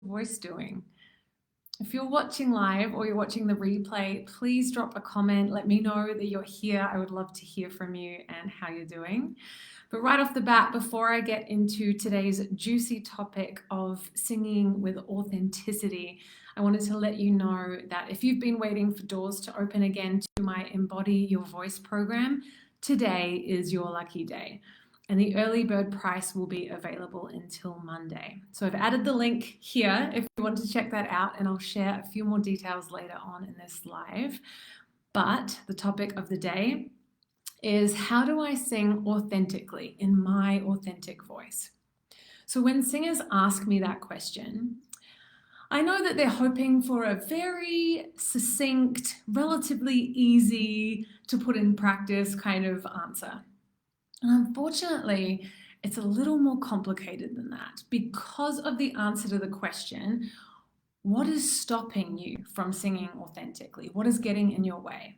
voice doing? If you're watching live or you're watching the replay, please drop a comment. Let me know that you're here. I would love to hear from you and how you're doing. But right off the bat, before I get into today's juicy topic of singing with authenticity, I wanted to let you know that if you've been waiting for doors to open again to my Embody Your Voice program, today is your lucky day. And the early bird price will be available until Monday. So I've added the link here if you want to check that out, and I'll share a few more details later on in this live. But the topic of the day is, how do I sing authentically in my authentic voice? So when singers ask me that question, I know that they're hoping for a very succinct, relatively easy to put in practice kind of answer. And unfortunately, it's a little more complicated than that. Because of the answer to the question, what is stopping you from singing authentically? What is getting in your way?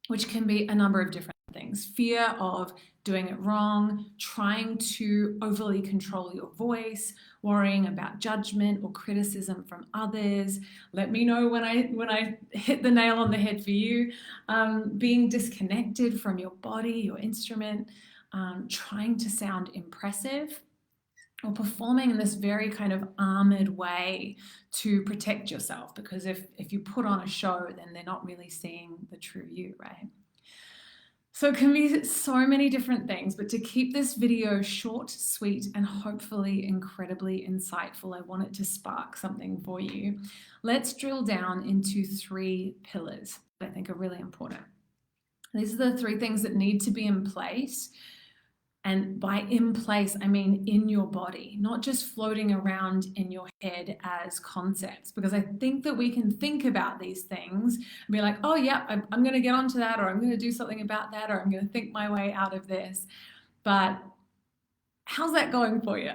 Which can be a number of different things. Fear of doing it wrong, trying to overly control your voice, worrying about judgment or criticism from others. Let me know when I hit the nail on the head for you. Being disconnected from your body, your instrument, trying to sound impressive, or performing in this very kind of armored way to protect yourself, because if you put on a show, then they're not really seeing the true you, right? So it can be so many different things, but to keep this video short, sweet, and hopefully incredibly insightful, I want it to spark something for you. Let's drill down into 3 pillars that I think are really important. These are the 3 things that need to be in place. And by in place, I mean in your body, not just floating around in your head as concepts. Because I think that we can think about these things and be like, oh yeah, I'm going to get onto that, or I'm going to do something about that, or I'm going to think my way out of this. But how's that going for you?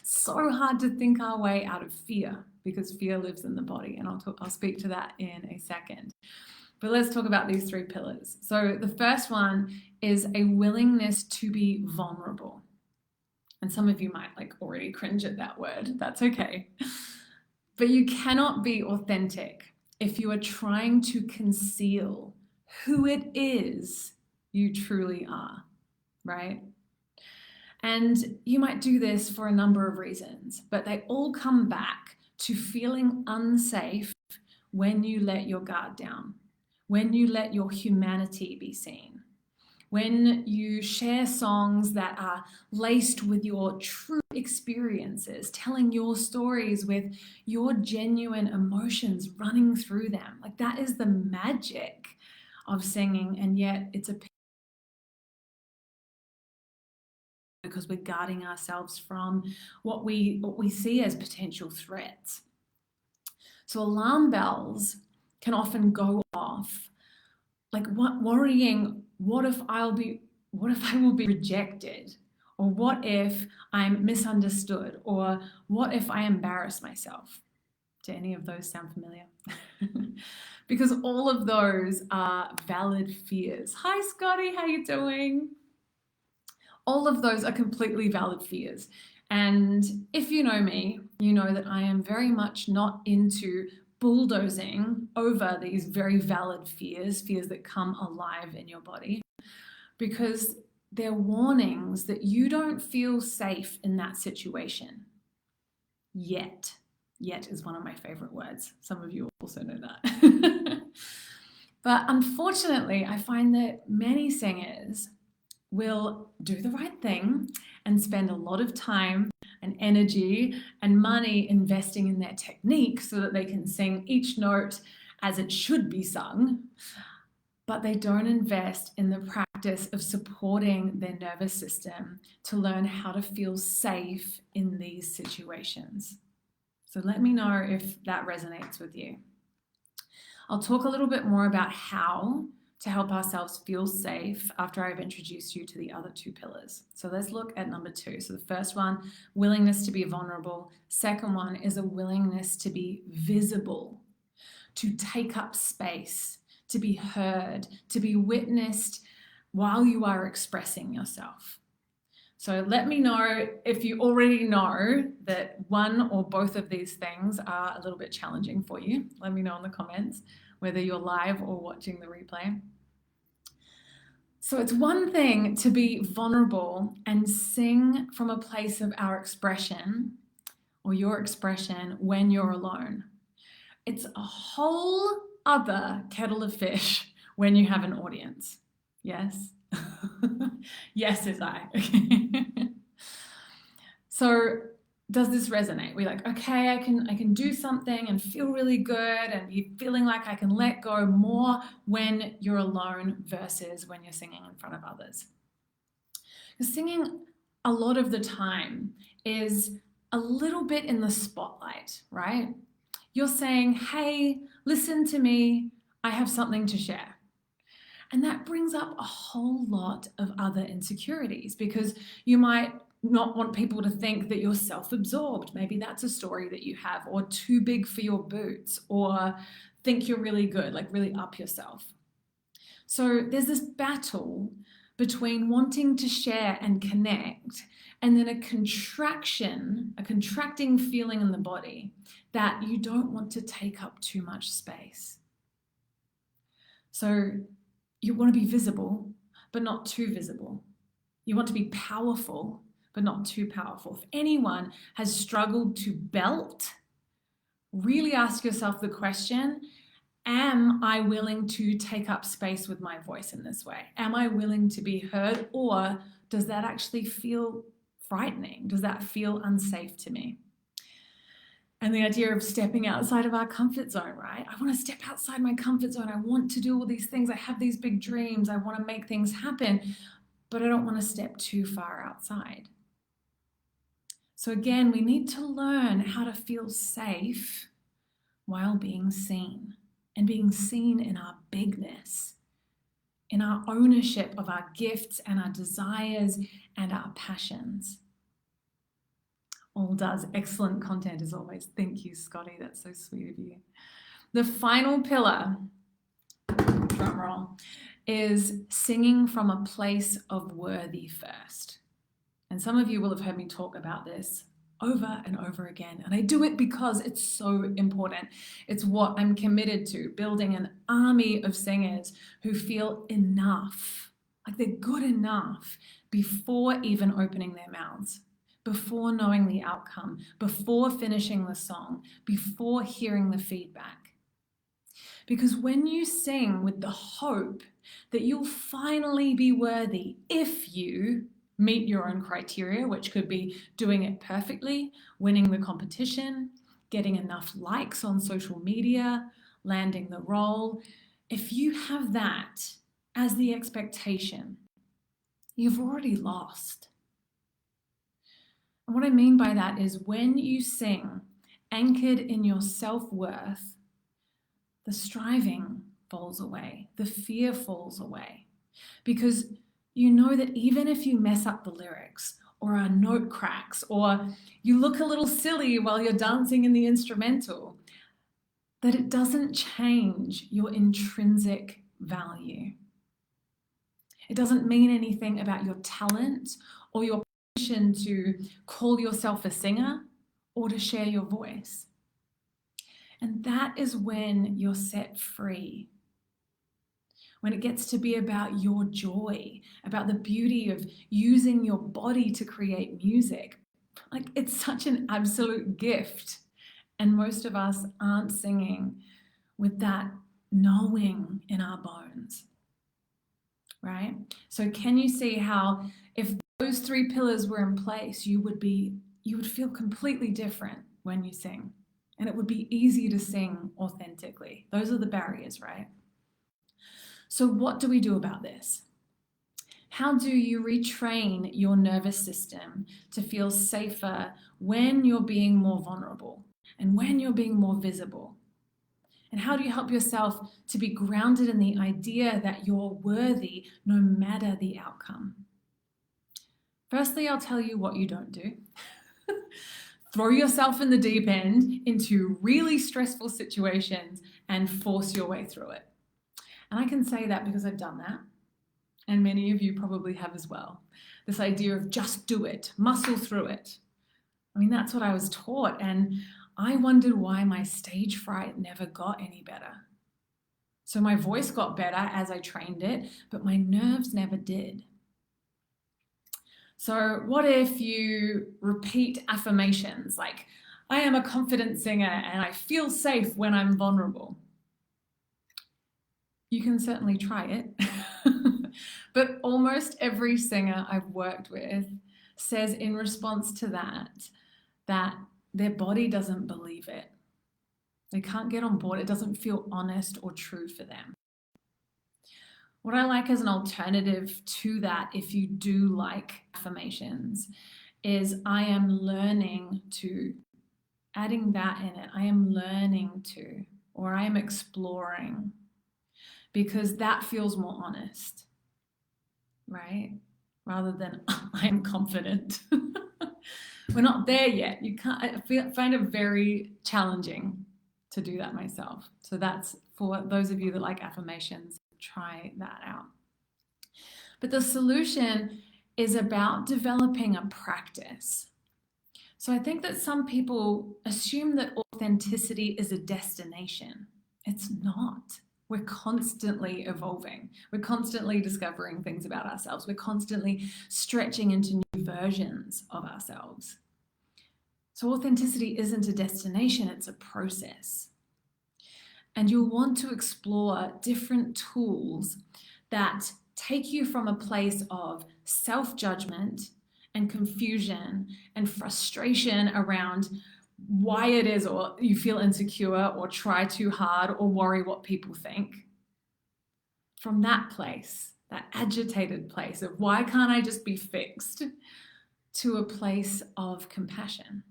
So hard to think our way out of fear, because fear lives in the body. And I'll speak to that in a second. But let's talk about these 3 pillars. So the first one is a willingness to be vulnerable. And some of you might already cringe at that word. That's okay. But you cannot be authentic if you are trying to conceal who it is you truly are, right? And you might do this for a number of reasons, but they all come back to feeling unsafe when you let your guard down, when you let your humanity be seen, when you share songs that are laced with your true experiences, telling your stories with your genuine emotions running through them. That is the magic of singing, and yet it's a because we're guarding ourselves from what we see as potential threats. So alarm bells can often go off, worrying, what if I will be rejected? Or what if I'm misunderstood? Or what if I embarrass myself? Do any of those sound familiar? Because all of those are valid fears. Hi, Scotty, how you doing? All of those are completely valid fears. And if you know me, you know that I am very much not into bulldozing over these very valid fears that come alive in your body, because they're warnings that you don't feel safe in that situation yet. Yet is one of my favorite words. Some of you also know that. But unfortunately, I find that many singers will do the right thing and spend a lot of time and energy and money investing in their technique so that they can sing each note as it should be sung, but they don't invest in the practice of supporting their nervous system to learn how to feel safe in these situations. So let me know if that resonates with you. I'll talk a little bit more about how to help ourselves feel safe after I've introduced you to the other 2 pillars. So let's look at number 2. So the first one, willingness to be vulnerable. Second one is a willingness to be visible, to take up space, to be heard, to be witnessed while you are expressing yourself. So let me know if you already know that one or both of these things are a little bit challenging for you. Let me know in the comments, whether you're live or watching the replay. So it's one thing to be vulnerable and sing from a place of our expression or your expression when you're alone. It's a whole other kettle of fish when you have an audience. Yes? Yes, is I. So does this resonate? We're like, okay, I can do something and feel really good and be feeling like I can let go more when you're alone versus when you're singing in front of others. Because singing a lot of the time is a little bit in the spotlight, right? You're saying, hey, listen to me, I have something to share. And that brings up a whole lot of other insecurities because you might not want people to think that you're self-absorbed. Maybe that's a story that you have, or too big for your boots, or think you're really good, like really up yourself. So there's this battle between wanting to share and connect, and then a contracting feeling in the body that you don't want to take up too much space. So you want to be visible, but not too visible. You want to be powerful, but not too powerful. If anyone has struggled to belt, really ask yourself the question, am I willing to take up space with my voice in this way? Am I willing to be heard, or does that actually feel frightening? Does that feel unsafe to me? And the idea of stepping outside of our comfort zone, right? I want to step outside my comfort zone. I want to do all these things. I have these big dreams. I want to make things happen, but I don't want to step too far outside. So again, we need to learn how to feel safe while being seen, and being seen in our bigness, in our ownership of our gifts and our desires and our passions. All does. Excellent content as always. Thank you, Scotty. That's so sweet of you. The final pillar, drum roll, is singing from a place of worthy first. And some of you will have heard me talk about this over and over again. And I do it because it's so important. It's what I'm committed to, building an army of singers who feel enough, like they're good enough before even opening their mouths, before knowing the outcome, before finishing the song, before hearing the feedback. Because when you sing with the hope that you'll finally be worthy if you meet your own criteria, which could be doing it perfectly, winning the competition, getting enough likes on social media, landing the role, if you have that as the expectation, you've already lost. And what I mean by that is when you sing anchored in your self-worth, the striving falls away, the fear falls away, because you know that even if you mess up the lyrics or a note cracks or you look a little silly while you're dancing in the instrumental, that it doesn't change your intrinsic value. It doesn't mean anything about your talent or your permission to call yourself a singer or to share your voice. And that is when you're set free. When it gets to be about your joy, about the beauty of using your body to create music. Like, it's such an absolute gift. And most of us aren't singing with that knowing in our bones, right? So can you see how if those three pillars were in place, you would feel completely different when you sing, and it would be easy to sing authentically. Those are the barriers, right? So what do we do about this? How do you retrain your nervous system to feel safer when you're being more vulnerable and when you're being more visible? And how do you help yourself to be grounded in the idea that you're worthy no matter the outcome? Firstly, I'll tell you what you don't do. Throw yourself in the deep end into really stressful situations and force your way through it. And I can say that because I've done that. and many of you probably have as well. This idea of just do it, muscle through it. I mean, that's what I was taught, and I wondered why my stage fright never got any better. So my voice got better as I trained it, but my nerves never did. So what if you repeat affirmations like, I am a confident singer and I feel safe when I'm vulnerable? You can certainly try it. But almost every singer I've worked with says in response to that their body doesn't believe it. They can't get on board. It doesn't feel honest or true for them. What I like as an alternative to that, if you do like affirmations, is I am learning to, adding that in it, I am learning to, or I am exploring, because that feels more honest, right? Rather than I am confident. We're not there yet. You can't. I find it very challenging to do that myself. So that's for those of you that like affirmations, try that out. But the solution is about developing a practice. So I think that some people assume that authenticity is a destination. It's not. We're constantly evolving. We're constantly discovering things about ourselves. We're constantly stretching into new versions of ourselves. So authenticity isn't a destination, it's a process. And you'll want to explore different tools that take you from a place of self-judgment and confusion and frustration around why it is or you feel insecure or try too hard or worry what people think. From that place, that agitated place of why can't I just be fixed, to a place of compassion.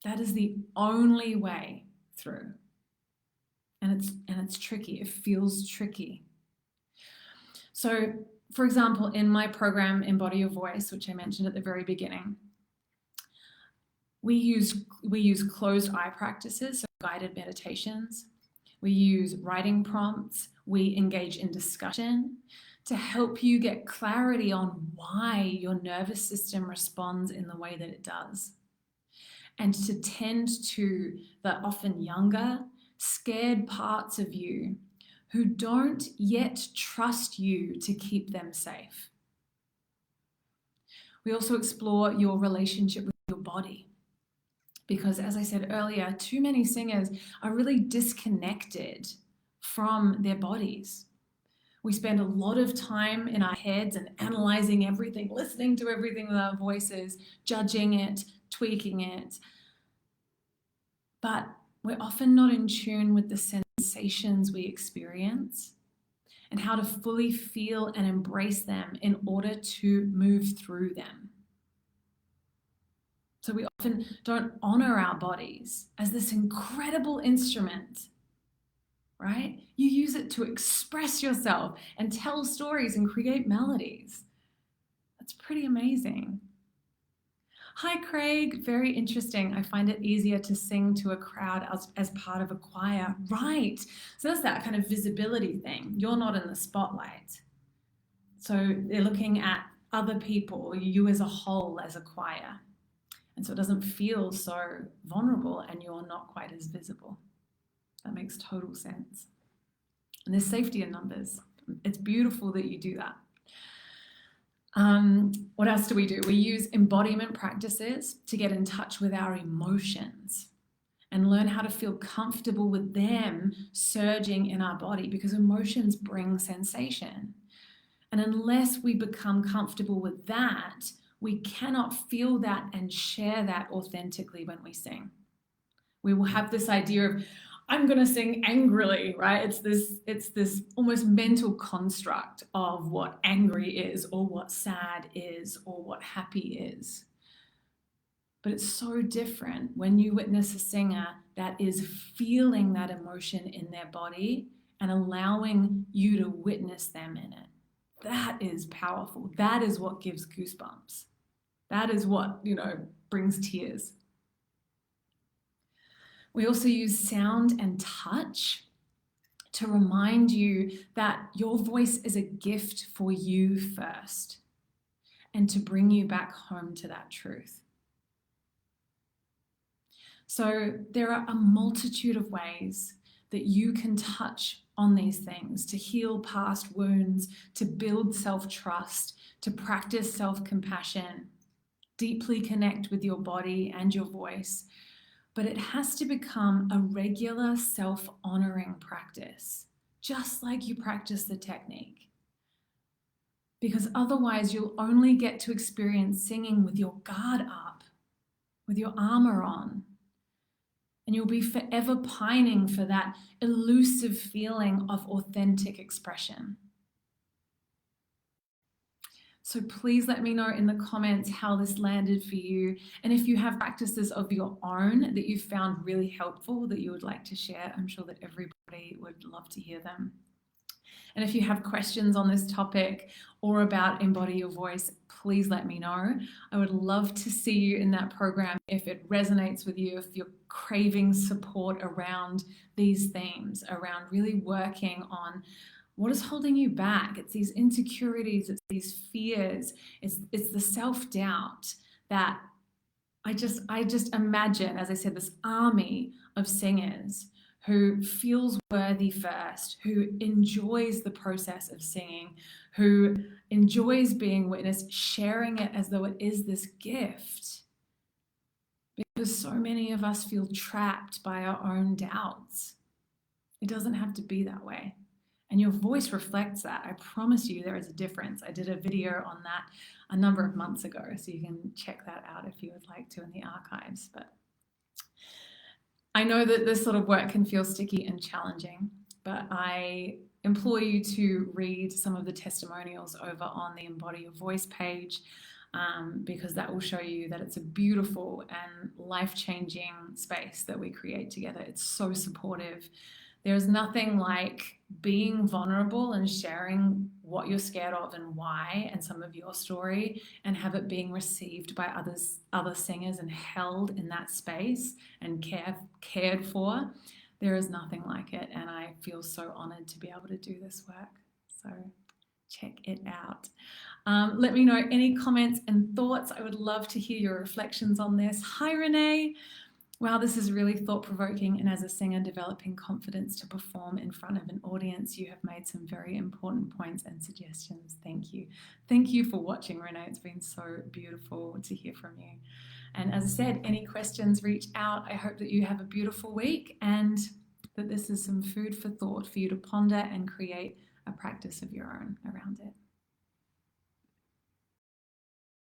That is the only way through. And it's tricky. It feels tricky. So, for example, in my program, Embody Your Voice, which I mentioned at the very beginning, we use closed eye practices, so guided meditations. We use writing prompts. We engage in discussion to help you get clarity on why your nervous system responds in the way that it does, and to tend to the often younger, scared parts of you who don't yet trust you to keep them safe. We also explore your relationship with your body, because as I said earlier, too many singers are really disconnected from their bodies. We spend a lot of time in our heads and analyzing everything, listening to everything with our voices, judging it, tweaking it. But we're often not in tune with the sensations we experience and how to fully feel and embrace them in order to move through them. So we often don't honor our bodies as this incredible instrument, right? You use it to express yourself and tell stories and create melodies. That's pretty amazing. Hi, Craig. Very interesting. I find it easier to sing to a crowd as part of a choir. Right. So that's that kind of visibility thing. You're not in the spotlight. So they're looking at other people, you as a whole, as a choir. And so it doesn't feel so vulnerable and you're not quite as visible. That makes total sense. And there's safety in numbers. It's beautiful that you do that. What else do? We use embodiment practices to get in touch with our emotions and learn how to feel comfortable with them surging in our body, because emotions bring sensation. And unless we become comfortable with that, we cannot feel that and share that authentically when we sing. We will have this idea of, I'm going to sing angrily, right? It's this almost mental construct of what angry is or what sad is or what happy is. But it's so different when you witness a singer that is feeling that emotion in their body and allowing you to witness them in it. That is powerful. That is what gives goosebumps. That is what, brings tears. We also use sound and touch to remind you that your voice is a gift for you first, and to bring you back home to that truth. So there are a multitude of ways that you can touch on these things to heal past wounds, to build self-trust, to practice self-compassion, deeply connect with your body and your voice. But it has to become a regular self-honoring practice, just like you practice the technique. Because otherwise you'll only get to experience singing with your guard up, with your armor on. And you'll be forever pining for that elusive feeling of authentic expression. So please let me know in the comments how this landed for you. And if you have practices of your own that you found really helpful that you would like to share, I'm sure that everybody would love to hear them. And if you have questions on this topic or about Embody Your Voice, please let me know. I would love to see you in that program if it resonates with you, if you're craving support around these themes, around really working on what is holding you back. It's these insecurities, it's these fears, it's the self-doubt that I just imagine, as I said, this army of singers who feels worthy first, who enjoys the process of singing, who enjoys being witnessed, sharing it as though it is this gift. Because so many of us feel trapped by our own doubts. It doesn't have to be that way. And your voice reflects that. I promise you there is a difference. I did a video on that a number of months ago, so you can check that out if you would like to in the archives. But I know that this sort of work can feel sticky and challenging, but I implore you to read some of the testimonials over on the Embody Your Voice page, because that will show you that it's a beautiful and life-changing space that we create together. It's so supportive. There's nothing like being vulnerable and sharing what you're scared of and why, and some of your story, and have it being received by other singers and held in that space and cared for. There is nothing like it, and I feel so honored to be able to do this work. So check it out. Let me know any comments and thoughts. I would love to hear your reflections on this. Hi, Renee. Wow, this is really thought-provoking, and as a singer developing confidence to perform in front of an audience, you have made some very important points and suggestions. Thank you. Thank you for watching, Renee. It's been so beautiful to hear from you. And as I said, any questions, reach out. I hope that you have a beautiful week and that this is some food for thought for you to ponder and create a practice of your own around it.